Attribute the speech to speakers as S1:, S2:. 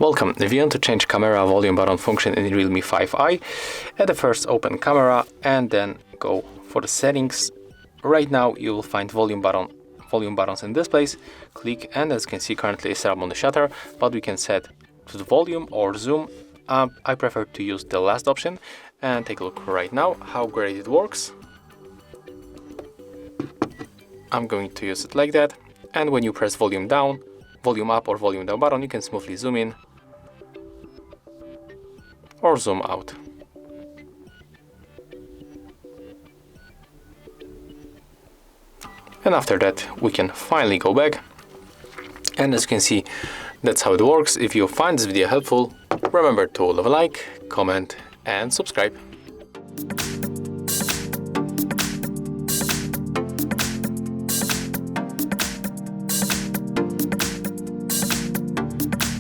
S1: Welcome. If you want to change camera volume button function in REALME 5i, at the first open camera and then go for the settings. Right now you will find volume buttons in this place. Click, and as you can see currently it's set up on the shutter, but we can set to the volume or zoom. I prefer to use the last option, and take a look right now how great it works. I'm going to use it like that, and when you press volume down, volume up or volume down button, you can smoothly zoom in or zoom out. And after that we can finally go back, and as you can see, that's how it works. If you find this video helpful, remember to leave a like, comment and subscribe.